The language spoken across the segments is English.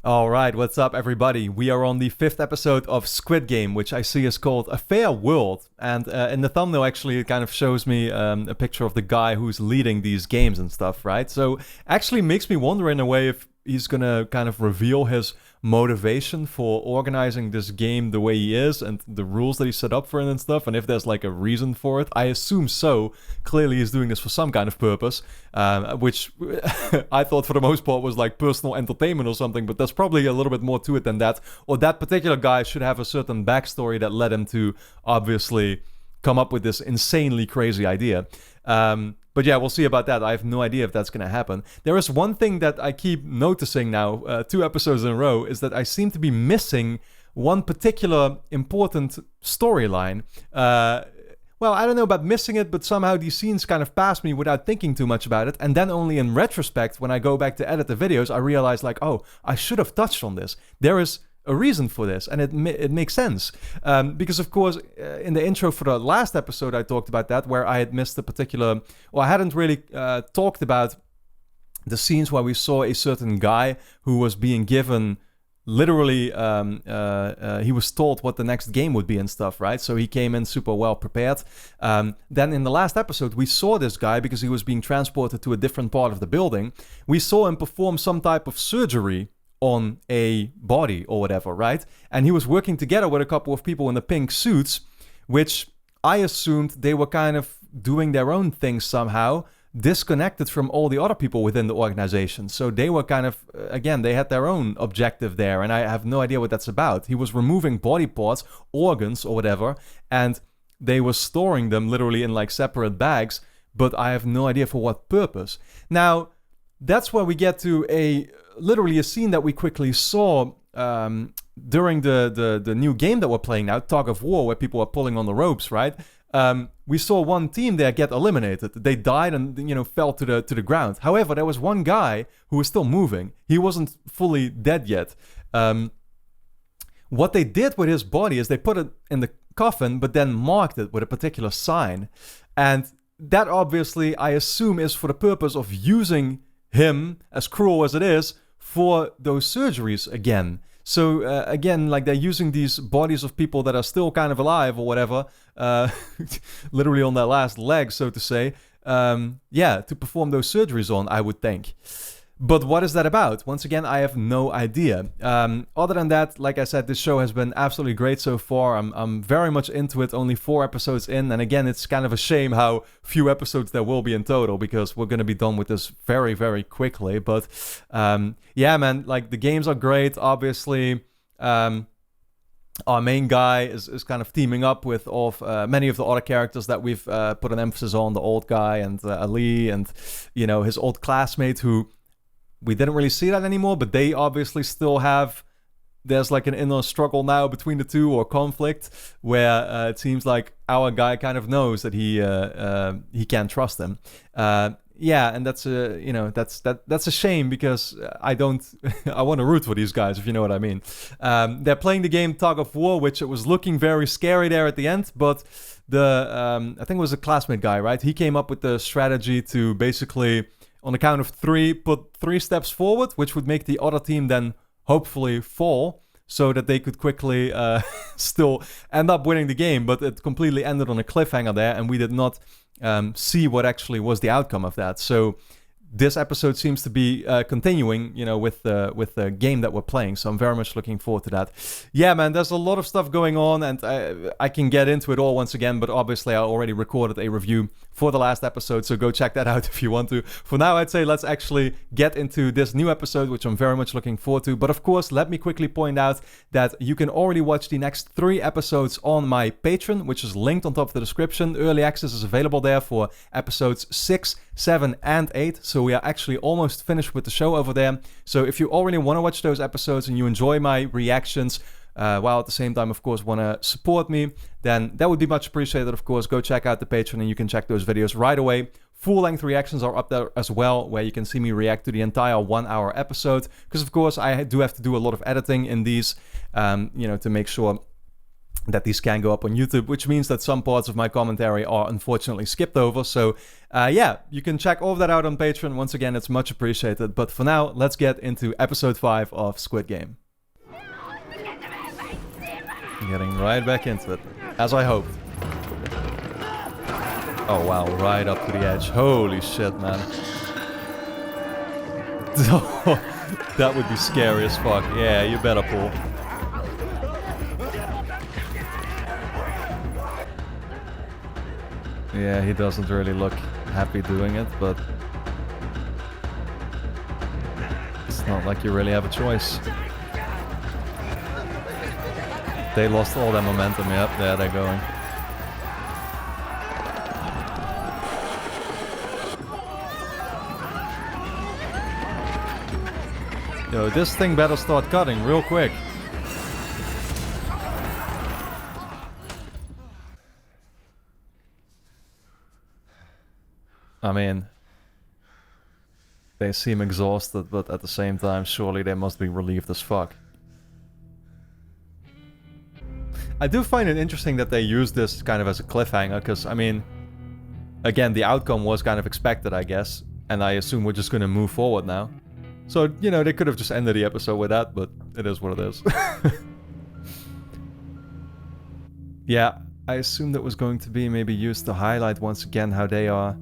All right, what's up, everybody? We are on the fifth episode of Squid Game, which I see is called A Fair World. And in the thumbnail, actually, it kind of shows me a picture of the guy who's leading these games and stuff, right? So actually makes me wonder in a way if he's going to kind of reveal his motivation for organizing this game the way he is and the rules that he set up for it and stuff, and if there's like a reason for it. I assume so. Clearly he's doing this for some kind of purpose, which I thought for the most part was like personal entertainment or something, but there's probably a little bit more to it than that. Or that particular guy should have a certain backstory that led him to obviously come up with this insanely crazy idea. But yeah, we'll see about that. I have no idea if that's going to happen. There is one thing that I keep noticing now, 2 episodes in a row, is that I seem to be missing one particular important storyline. Well, I don't know about missing it, but somehow these scenes kind of pass me without thinking too much about it. And then only in retrospect, when I go back to edit the videos, I realize like, oh, I should have touched on this. There is a reason for this, and it makes sense. Because, of course, in the intro for the last episode, I talked about that, where I had missed a particular... Well, I hadn't really talked about the scenes where we saw a certain guy who was being given... Literally, he was told what the next game would be and stuff, right? So he came in super well prepared. Then in the last episode, we saw this guy because he was being transported to a different part of the building. We saw him perform some type of surgery on a body or whatever, right? And he was working together with a couple of people in the pink suits, which I assumed they were kind of doing their own thing somehow, disconnected from all the other people within the organization. So they were kind of, again, they had their own objective there, and I have no idea what that's about. He was removing body parts, organs or whatever, and they were storing them literally in like separate bags, but I have no idea for what purpose. Now, that's where we get to literally a scene that we quickly saw during the new game that we're playing now, Tug of War, where people are pulling on the ropes, right? We saw one team there get eliminated. They died and fell to the ground. However, there was one guy who was still moving. He wasn't fully dead yet. What they did with his body is they put it in the coffin, but then marked it with a particular sign. And that obviously, I assume, is for the purpose of using him, as cruel as it is, for those surgeries again. So again, like they're using these bodies of people that are still kind of alive or whatever, literally on their last leg, so to say, to perform those surgeries on, I would think. But what is that about? Once again, I have no idea. Other than that, like I said, this show has been absolutely great so far. I'm very much into it, only 4 episodes in. And again, it's kind of a shame how few episodes there will be in total, because we're going to be done with this very, very quickly. But yeah, man, like the games are great, obviously. Our main guy is kind of teaming up with many of the other characters that we've put an emphasis on. The old guy and Ali and, his old classmate who... We didn't really see that anymore, but they obviously still have... There's like an inner struggle now between the two, or conflict, where it seems like our guy kind of knows that he can't trust him. Yeah, and that's a shame, because I want to root for these guys, if you know what I mean. They're playing the game Tug of War, which it was looking very scary there at the end, but I think it was a classmate guy, right? He came up with the strategy to basically... on the count of 3, put 3 steps forward, which would make the other team then hopefully fall, so that they could quickly still end up winning the game. But it completely ended on a cliffhanger there, and we did not see what actually was the outcome of that. So this episode seems to be continuing, with the game that we're playing. So I'm very much looking forward to that. Yeah, man, there's a lot of stuff going on, and I can get into it all once again, but obviously I already recorded a review for the last episode, so go check that out if you want to. For now, I'd say let's actually get into this new episode, which I'm very much looking forward to. But of course, let me quickly point out that you can already watch the next 3 episodes on my Patreon, which is linked on top of the description. Early access is available there for episodes 6, 7, and 8. So we are actually almost finished with the show over there. So if you already want to watch those episodes and you enjoy my reactions, while at the same time, of course, want to support me, then that would be much appreciated, of course. Go check out the Patreon and you can check those videos right away. Full-length reactions are up there as well, where you can see me react to the entire 1-hour episode. Because, of course, I do have to do a lot of editing in these, to make sure that these can go up on YouTube, which means that some parts of my commentary are unfortunately skipped over. So yeah, you can check all of that out on Patreon. Once again, it's much appreciated. But for now, let's get into episode 5 of Squid Game. Getting right back into it, as I hoped. Oh wow, right up to the edge. Holy shit, man. That would be scary as fuck. Yeah, you better pull. Yeah, he doesn't really look happy doing it, but it's not like you really have a choice. They lost all their momentum. Yep, there they're going. Yo, this thing better start cutting real quick. I mean, they seem exhausted, but at the same time, surely they must be relieved as fuck. I do find it interesting that they use this kind of as a cliffhanger, because, I mean, again, the outcome was kind of expected, I guess, and I assume we're just gonna move forward now. So, you know, they could have just ended the episode with that, but it is what it is. Yeah, I assume that was going to be maybe used to highlight once again how they are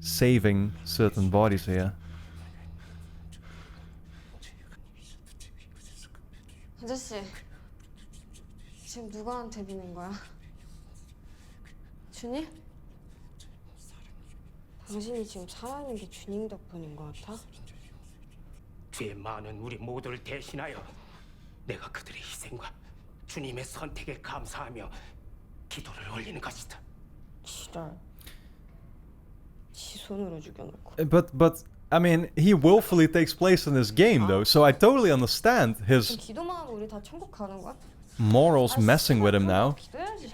saving certain bodies here. 아저씨, 지금 누구한테 비는 거야? 주님? 당신이 지금 살아있는 게 주님 덕분인 것 같아? 죄 많은 우리 모두를 대신하여 내가 그들의 희생과 주님의 선택에 감사하며 기도를 올리는 것이다. 지랄. 지 손으로 죽여놓고. But I mean, he willfully takes place in this game, though, so I totally understand his 기도만 하고 우리 다 천국 가는 거야? morals messing with him now. 기도해야지.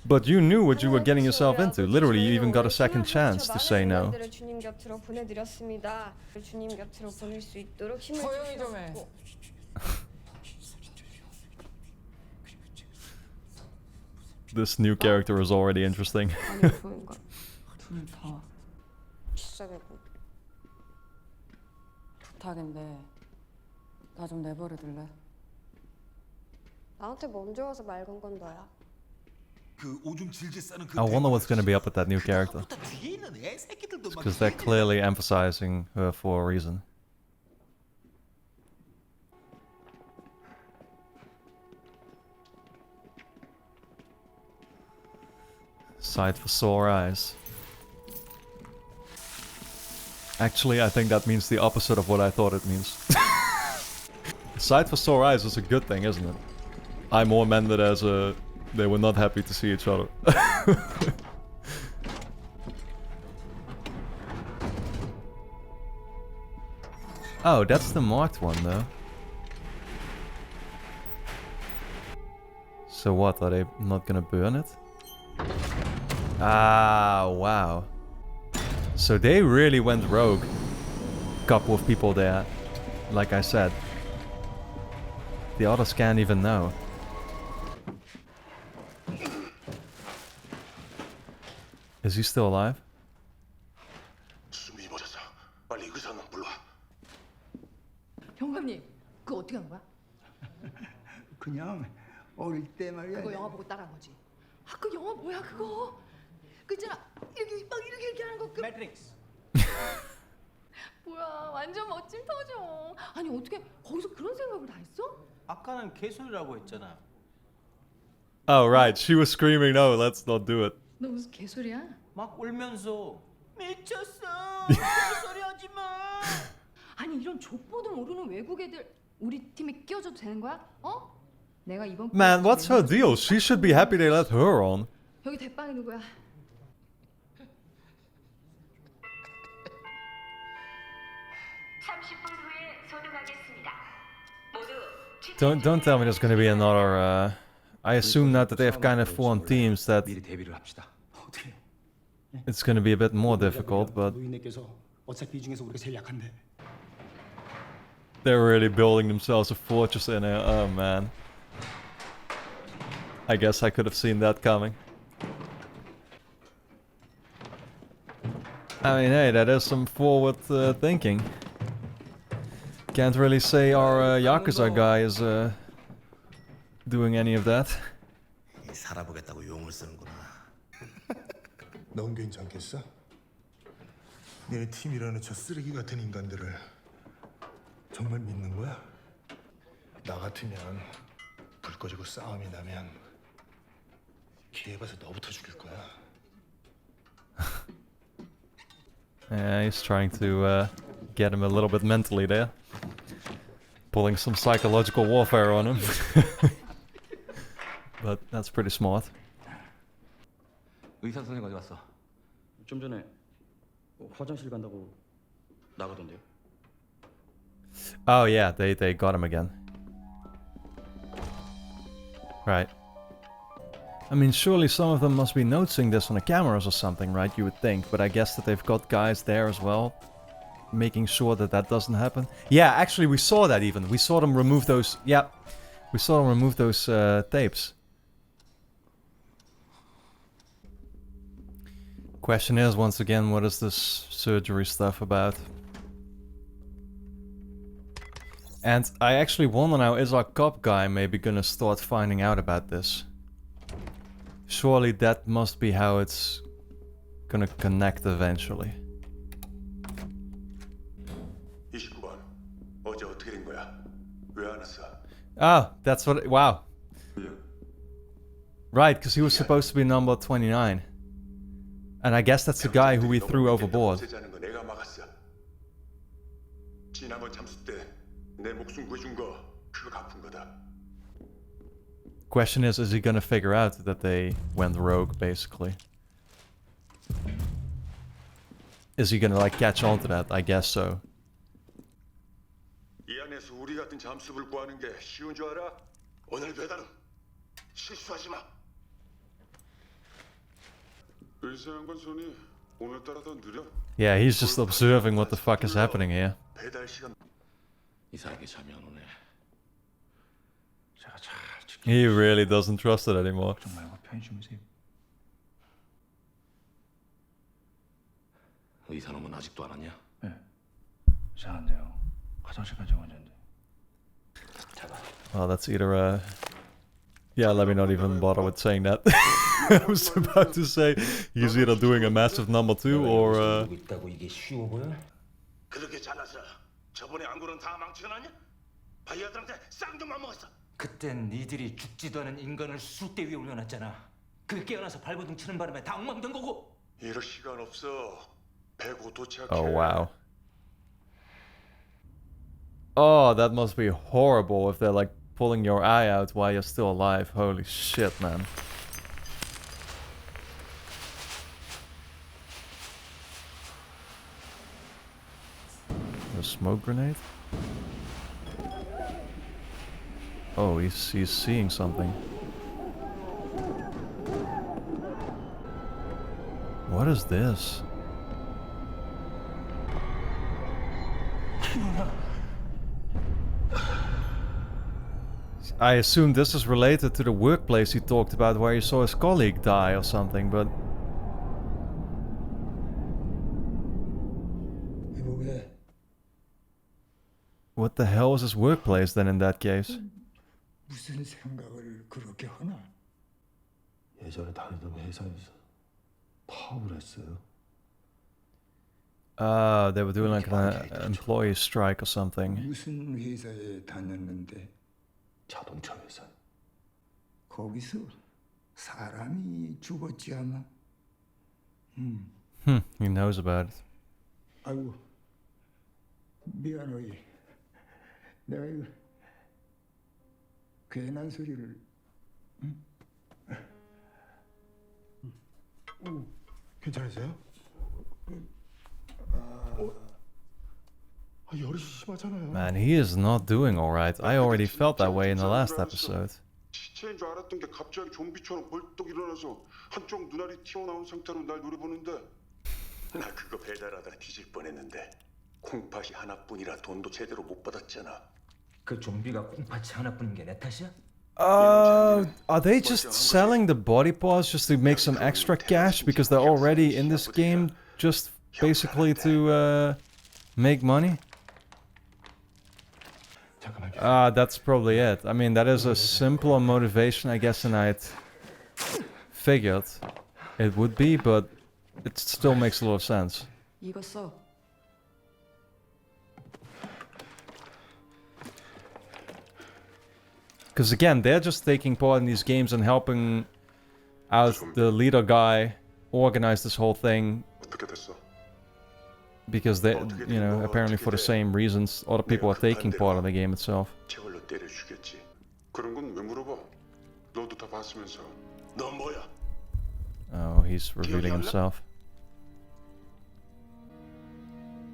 But you knew what you were getting yourself into. Literally, you even got a second chance to say no. 주님 곁으로 보내드렸습니다. 주님 곁으로 보낼 수 있도록 힘을 조용히 좀 해. This new character is already interesting. 아니 보인 거. 둘 다 비싸게 보. 부탁인데 나 좀 내버려둘래? 나한테 먼저 와서 말 건 건 너야. I wonder what's gonna be up with that new character. Because they're clearly emphasizing her for a reason. Sight for sore eyes. Actually, I think that means the opposite of what I thought it means. Sight for sore eyes is a good thing, isn't it? I more meant it as a... They were not happy to see each other. Oh, that's the marked one, though. So what, are they not gonna burn it? Ah, wow. So they really went rogue. Couple of people there, like I said. The others can't even know. Is he still alive? 영감님, 그거 어떻게 한 거야? 그냥 어릴 때 말이야. 그거 영화 보고 따라한 거지. 아, 그 영화 뭐야 그거? 그 있잖아, 이렇게 막 이렇게 하는 거. 그... 매트릭스. 뭐야, 완전 멋진 터져. 아니 어떻게 거기서 그런 생각을 다 했어? 아까는 개소리라고 했잖아. Oh, right. She was screaming, no, let's not do it. 너 무슨 개소리야? 막 울면서 미쳤어. 개소리 하지 마. 아니 이런 족보도 모르는 외국 애들 우리 팀에 끼워줘도 되는 거야? 어? 내가 이번 Man, what's her deal? She should be happy they let her on. 여기 대빵이 누구야? Don't tell me there's gonna be another, I assume now that they have kind of formed teams that 미리 대비를 합시다. 어떻게? it's gonna be a bit more difficult, but 노인네께서 어차피 이 중에서 우리가 제일 약한데. they're really building themselves a fortress in here. Oh man. I guess I could have seen that coming. I mean, hey, that is some forward thinking. Can't really say our Yakuza guy is doing any of that. 살아보겠다고 용을 쓰는구나. 넌 괜찮겠어? 너네 팀이라는 저 쓰레기 같은 인간들을 정말 믿는 거야? 나 같으면 불 꺼지고 싸움이 나면 기회 봐서 너부터 죽일 거야. Yeah, he's trying to get him a little bit mentally there. Pulling some psychological warfare on him. But that's pretty smart. 의사 선생 어디 갔어? 좀 전에 화장실 간다고 나가던데요. Oh yeah, they got him again. Right. I mean, surely some of them must be noticing this on the cameras or something, right? You would think, but I guess that they've got guys there as well, making sure that that doesn't happen. Yeah, actually, we saw that even. We saw them remove those. Yeah, we saw them remove those tapes. Question is, once again, what is this surgery stuff about? And I actually wonder now, is our cop guy maybe gonna start finding out about this? Surely that must be how it's gonna connect eventually. 29번. 어제 어떻게 된 거야? 왜 안 왔어? Oh, that's what. Wow. Right, because he was supposed to be number 29. And I guess that's the guy who we threw overboard. 내가 막았어. 지난번 잠수 때 내 목숨 구해준 거 그거 갚은 거다. Question is he gonna figure out that they went rogue, basically? Is he gonna, like, catch on to that? I guess so. 이 안에서 우리 같은 잠수를 구하는 게 쉬운 줄 알아? 오늘 배달은 실수하지 마. 의사 양반 손이 오늘따라 더 느려. Yeah, he's just observing what the fuck is happening here. 배달 시간. 이상하게 잠이 안 오네. 제가 잘 He really doesn't trust it anymore. 걱정 말고 편히 주무세요. 의사 놈은 아직도 안 왔냐? 네. 이상한데요. 화장실까지 왔는데. Well, that's either yeah, let me not even bother with saying that. I was about to say he's either doing a massive number 2 or 있다고 이게 쉬워 보여? 그렇게 잘나서 저번에 안 그런 다 망쳐놨냐? 바이어들한테 쌍둥만 먹었어. 그땐 니들이 죽지도 않은 인간을 숫대 위에 올려놨잖아. 그게 깨어나서 발버둥 치는 바람에 다 엉망된 거고. 이럴 시간 없어. 배고 도착해. Oh wow. Oh, that must be horrible if they're like pulling your eye out while you're still alive. Holy shit, man. A smoke grenade? Oh, he's seeing something. What is this? I assume this is related to the workplace he talked about where he saw his colleague die or something, but... What the hell is his workplace then in that case? 무슨 생각을 그렇게 하나? 예전에 다니던 회사에서 파업을 했어요. They were doing like an employee strike or something. 무슨 회사에 다녔는데 자동차 회사. 거기서 사람이 죽었지 아마. He knows about it. 아이고 미안해. 내가 이거 괜한 소리를. 괜찮으세요? 열이 심하잖아요. Man, he is not doing alright. I already felt that way in the last episode. 시체인 줄 알았던 게 갑자기 좀비처럼 벌떡 일어나서 한쪽 눈알이 튀어나온 상태로 날 노려보는데 나 그거 배달하다 뒤질 뻔했는데 콩팥이 하나뿐이라 돈도 제대로 못 받았잖아. 그 좀비가 콩팥이 하나뿐인 게 내 탓이야? Are they just selling the body parts just to make some extra cash because they're already in this game just basically to make money? That's probably it. I mean, that is a simpler motivation, I guess, than I'd figured it would be, but it still makes a lot of sense. 이거 써. Because again, they're just taking part in these games and helping out the leader guy organize this whole thing. 어떻게 됐어? Because they, you know, apparently for the same reasons other people are taking part in the game itself. 제발로 때려주겠지. 그런 건 왜 물어봐? 너도 다 봤으면서. 넌 뭐야? Oh, he's revealing himself.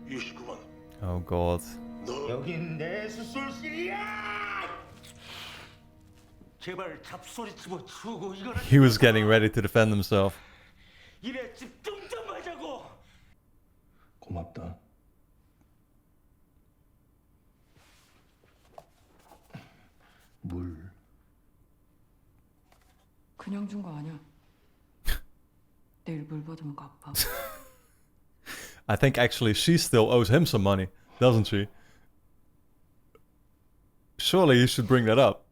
29번. Oh god. 여긴 내 수술실이야. 제발 잡소리 집어치우고 이거는 He was getting ready to defend himself. 일에 집중 좀 하자고. 고맙다. 물. 그냥 준 거 아니야. 내일 물 받으면 갚아. I think actually she still owes him some money, doesn't she? Surely you should bring that up.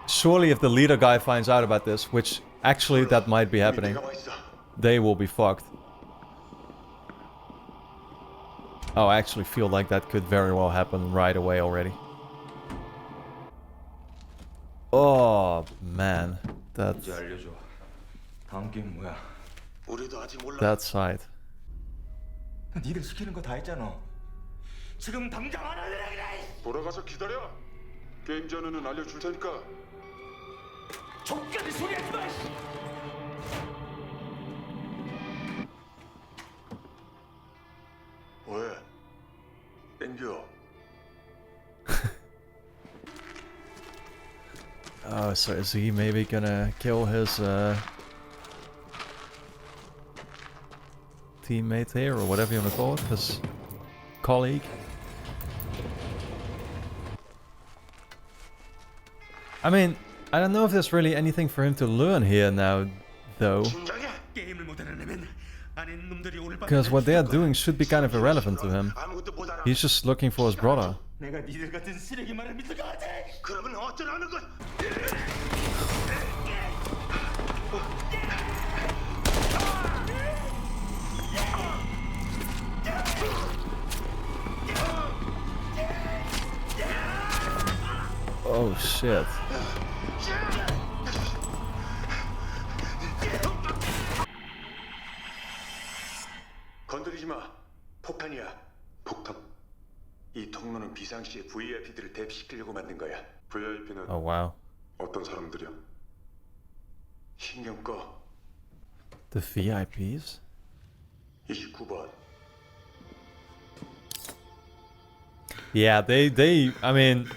Surely if the leader guy finds out about this, which actually that might be happening, they will be fucked. Oh, I actually feel like that could very well happen right away already. Oh, man. That 이제 알려줘. 다음 게임 뭐야? 우리도 아직 몰라. that side. 니들 시키는 거 다 했잖아. 지금 당장 안 하려고 그래. 돌아가서 기다려. 게임 전에는 알려줄 테니까. 족같은 소리 하지 마. 왜? 땡겨. Oh, so is he maybe gonna kill his teammate here, or whatever you wanna call it, his colleague? I mean, I don't know if there's really anything for him to learn here now, though. 게임을 못하는 애면 아닌 놈들이 오늘 밤에 Because what they are doing should be kind of irrelevant to him. 아무것도 못 알아. He's just looking for his brother. 내가 니들 같은 쓰레기만을 믿을 것 같아. 그러면 어쩌라는 거야? Oh shit. 건드리지 마. 폭탄이야. 폭탄. 이 통로는 비상시에 VIP들을 대피시키려고 만든 거야. VIP는 Oh wow. 어떤 사람들이야? 신경 꺼. The VIPs? 29번. Yeah, I mean,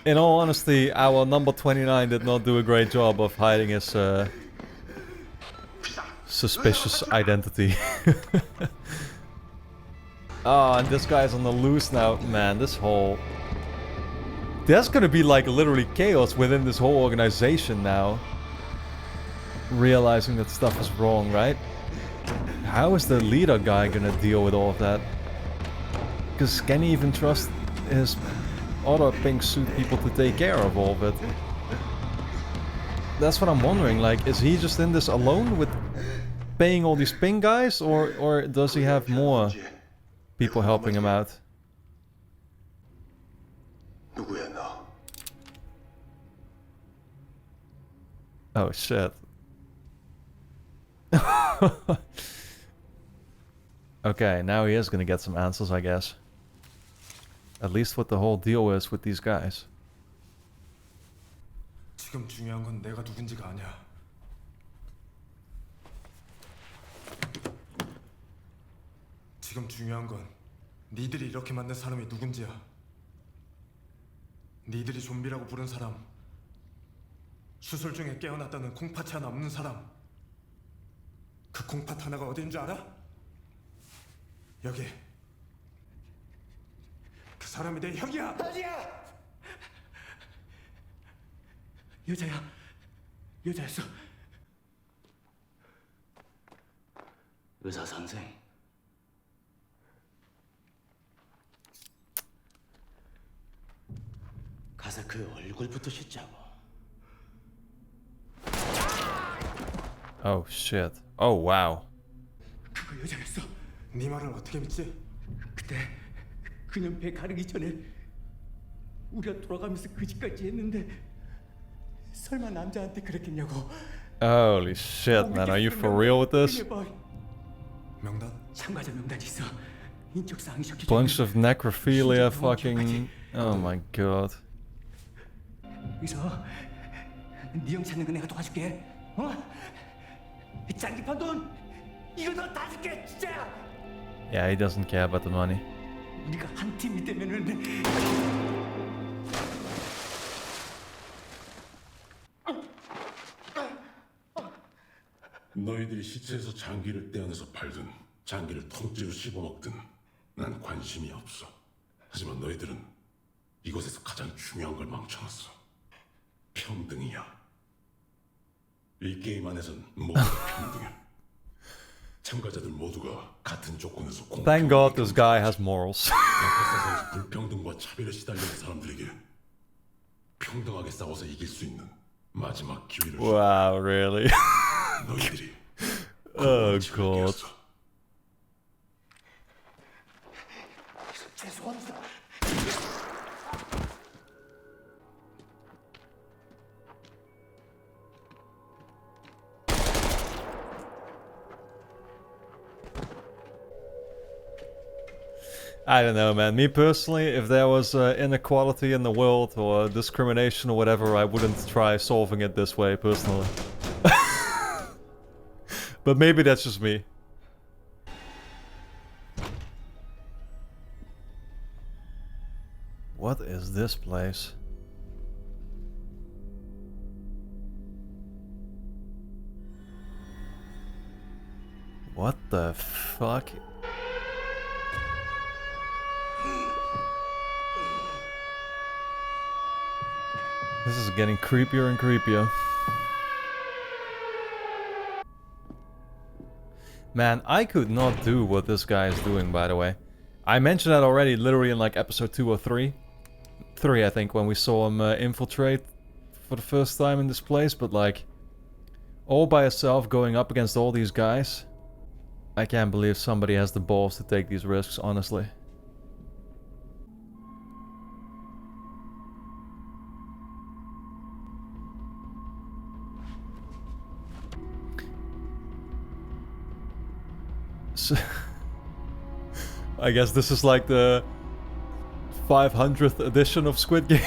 in all honesty, our number 29 did not do a great job of hiding his suspicious identity. Oh, and this guy's on the loose now. Man, this whole... There's gonna be like literally chaos within this whole organization now. Realizing that stuff is wrong, right? How is the leader guy gonna deal with all of that? Because can he even trust his other pink suit people to take care of all of it? That's what I'm wondering, like, is he just in this alone with paying all these pink guys, or does he have more people helping him out? 누구야 너? Oh shit. Okay, now he is gonna get some answers, I guess. At least what the whole deal is with these guys. 지금 중요한 건 내가 누군지가 아니야. 지금 중요한 건 니들이 이렇게 만든 사람이 누군지야. 니들이 좀비라고 부른 사람, 수술 중에 깨어났다는 콩팥이 하나 없는 사람, 그 콩팥 하나가 어딘 줄 알아? 여기. 그 사람이 내 형이야. 여자였어. 의사 선생. 가서 그 얼굴부터 씻자고. Oh shit. Oh wow. 그거 여자였어. 네 말을 어떻게 믿지? 그때 그년 배 가르기 전에 우리가 돌아가면서 그 집까지 했는데 설마 남자한테 그랬겠냐고. Holy shit, man. Are you for real with this? 명단? 참가자 명단이 있어. 인적 사항이 적혀져. Bunch of necrophilia fucking... Oh my god. 여기서 네 형 찾는 거 내가 도와줄게. 어? 장기판 돈 이거 너 다 줄게 진짜야. Yeah, he doesn't care about the money. 우리가 한 팀이 되면은 너희들이 시체에서 장기를 떼어내서 팔든 장기를 통째로 씹어먹든 난 관심이 없어. 하지만 너희들은 이곳에서 가장 중요한 걸 망쳐놨어. 평등이야. 이 게임 안에선 모두가 평등해. 참가자들 모두가 같은 조건에서 Thank God this guy has morals. 세상에서 불평등과 차별에 시달리는 사람들에게 평등하게 싸워서 이길 수 있는 마지막 기회를 줘. Wow, really? 너희들이 Oh god. 죄송합니다. I don't know, man. Me personally, if there was inequality in the world or discrimination or whatever, I wouldn't try solving it this way, personally. But maybe that's just me. What is this place? What the fuck? This is getting creepier and creepier. Man, I could not do what this guy is doing, by the way. I mentioned that already, literally in like episode 2 or 3. 3, I think, when we saw him infiltrate for the first time in this place, but like, all by himself going up against all these guys. I can't believe somebody has the balls to take these risks, honestly. So I guess this is like the 500th edition of Squid Game.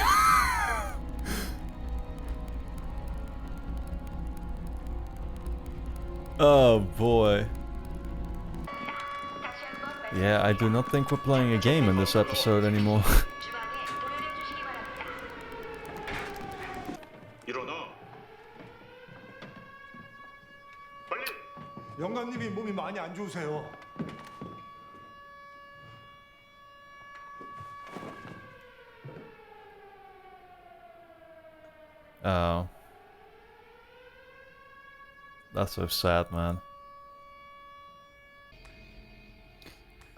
Oh boy. Yeah, I do not think we're playing a game in this episode anymore. 일어나. 빨리. 영감님이 몸이 많이 안 좋으세요. Oh. That's so sad, man.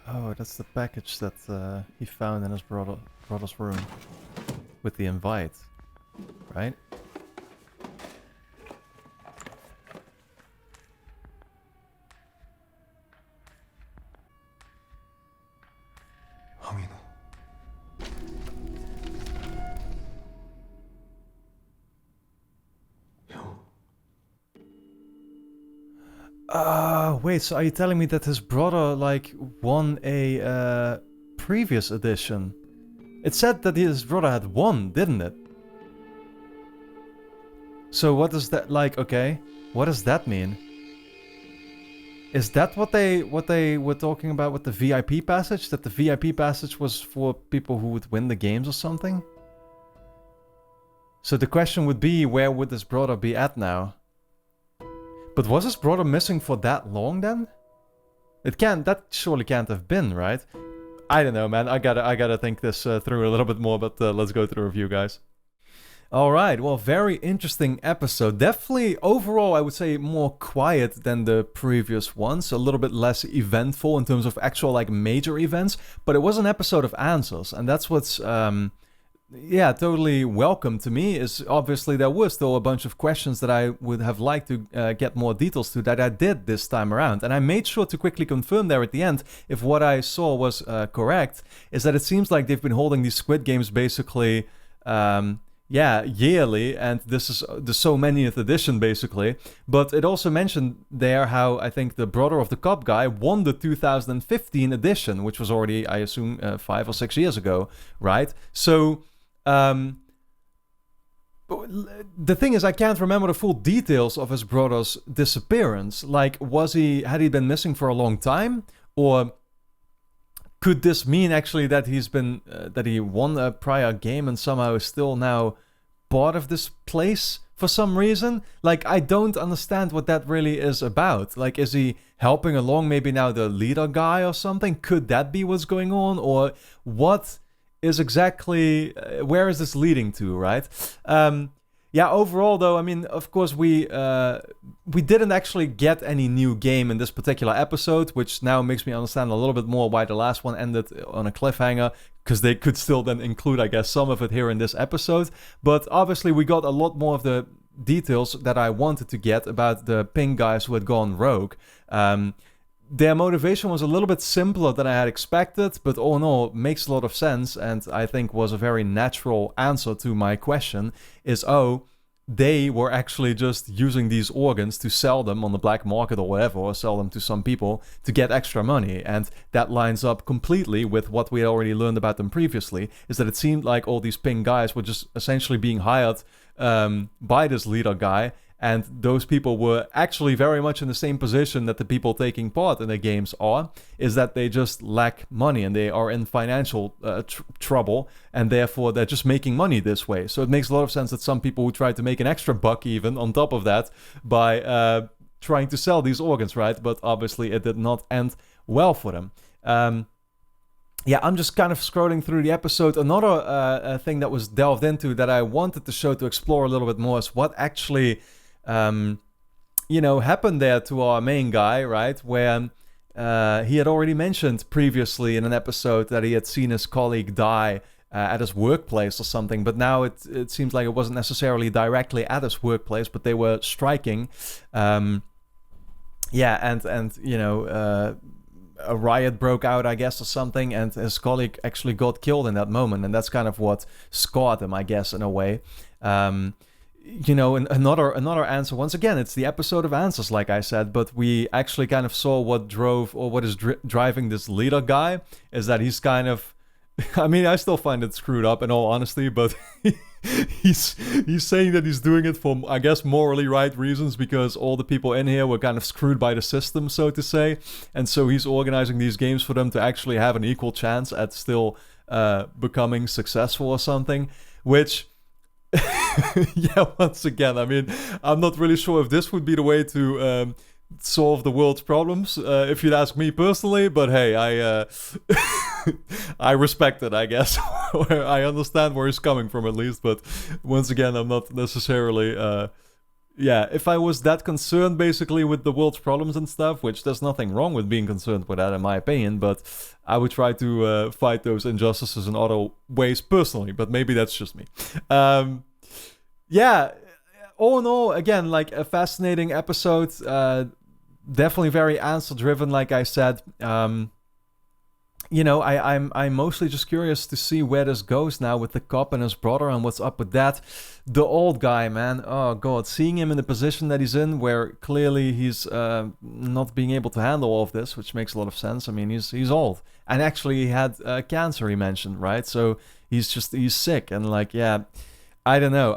Oh, that's the package that he found in his brother's room. With the invite. Right? 황인호. Wait, so are you telling me that his brother, like, won a previous edition? It said that his brother had won, didn't it? So what does that, like, okay, what does that mean? Is that what they were talking about with the VIP passage? That the VIP passage was for people who would win the games or something? So the question would be, where would his brother be at now? But was his brother missing for that long then? That surely can't have been, right? I don't know, man. I gotta think this through a little bit more, but let's go to the review, guys. Alright, well, very interesting episode. Definitely, overall, I would say more quiet than the previous ones. A little bit less eventful in terms of actual, like, major events. But it was an episode of answers. And that's what's, totally welcome to me. Is obviously there were still a bunch of questions that I would have liked to get more details to that I did this time around. And I made sure to quickly confirm there at the end if what I saw was correct. Is that it seems like they've been holding these Squid Games basically... yearly, and this is the so manyth edition, basically. But it also mentioned there how I think the brother of the cop guy won the 2015 edition, which was already, I assume, 5 or 6 years ago, right? So, the thing is, I can't remember the full details of his brother's disappearance. Like, had he been missing for a long time? Or... could this mean actually that that he won a prior game and somehow is still now part of this place for some reason? Like, I don't understand what that really is about. Like, is he helping along maybe now the leader guy or something? Could that be what's going on? Or what is exactly, where is this leading to, right? Overall though, I mean, of course we didn't actually get any new game in this particular episode, which now makes me understand a little bit more why the last one ended on a cliffhanger, because they could still then include, I guess, some of it here in this episode. But obviously we got a lot more of the details that I wanted to get about the pink guys who had gone rogue. Their motivation was a little bit simpler than I had expected, but all in all, makes a lot of sense, and I think was a very natural answer to my question, is, they were actually just using these organs to sell them on the black market or whatever, or sell them to some people to get extra money. And that lines up completely with what we had already learned about them previously, is that it seemed like all these pink guys were just essentially being hired by this leader guy. And those people were actually very much in the same position that the people taking part in the games are, is that they just lack money and they are in financial trouble, and therefore they're just making money this way. So it makes a lot of sense that some people would try to make an extra buck even on top of that by trying to sell these organs, right? But obviously it did not end well for them. I'm just kind of scrolling through the episode. Another thing that was delved into that I wanted the show to explore a little bit more is what actually... happened there to our main guy, right? Where he had already mentioned previously in an episode that he had seen his colleague die at his workplace or something, but now it seems like it wasn't necessarily directly at his workplace, but they were striking. A riot broke out, I guess, or something, and his colleague actually got killed in that moment, and that's kind of what scarred him, I guess, in a way. Another answer, once again, it's the episode of answers, like I said, but we actually kind of saw what drove, or what is driving this leader guy, is that he's kind of, I mean, I still find it screwed up in all honesty, but he's saying that he's doing it for, I guess, morally right reasons, because all the people in here were kind of screwed by the system, so to say, and so he's organizing these games for them to actually have an equal chance at still becoming successful or something, which... once again, I mean, I'm not really sure if this would be the way to solve the world's problems, if you'd ask me personally, but hey, I respect it, I guess. I understand where he's coming from, at least, but once again, I'm not necessarily... if I was that concerned, basically, with the world's problems and stuff, which there's nothing wrong with being concerned with that, in my opinion, but I would try to fight those injustices in other ways personally, but maybe that's just me. All in all, again, like, a fascinating episode, definitely very answer-driven, like I said. I'm mostly just curious to see where this goes now with the cop and his brother and what's up with that. The old guy, man, oh god, seeing him in the position that he's in, where clearly he's not being able to handle all of this, which makes a lot of sense. I mean, he's old, and actually he had cancer, he mentioned, right? So he's sick, and like, I don't know,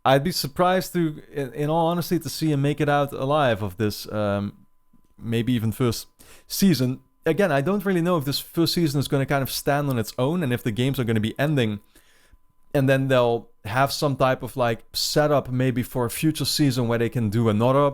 I'd be surprised to, in all honesty, to see him make it out alive of this, maybe even first season. Again, I don't really know if this first season is going to kind of stand on its own, and if the games are going to be ending, and then they'll have some type of like setup maybe for a future season where they can do another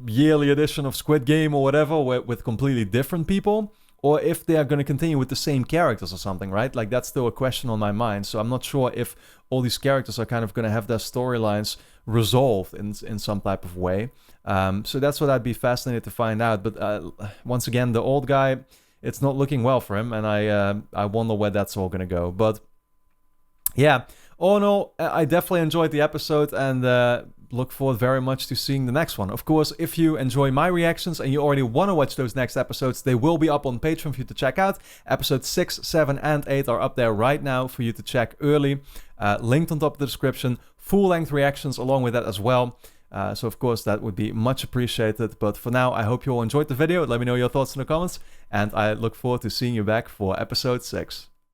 yearly edition of Squid Game or whatever with completely different people, or if they are going to continue with the same characters or something, right? Like that's still a question on my mind. So I'm not sure if all these characters are kind of going to have their storylines resolved in some type of way. So that's what I'd be fascinated to find out. But once again, the old guy, it's not looking well for him, and I wonder where that's all going to go. But yeah, all in all, I definitely enjoyed the episode, and look forward very much to seeing the next one. Of course, if you enjoy my reactions and you already want to watch those next episodes, they will be up on Patreon for you to check out. Episodes 6, 7, and 8 are up there right now for you to check early. Linked on top of the description. Full-length reactions along with that as well. So of course, that would be much appreciated. But for now, I hope you all enjoyed the video. Let me know your thoughts in the comments. And I look forward to seeing you back for episode 6.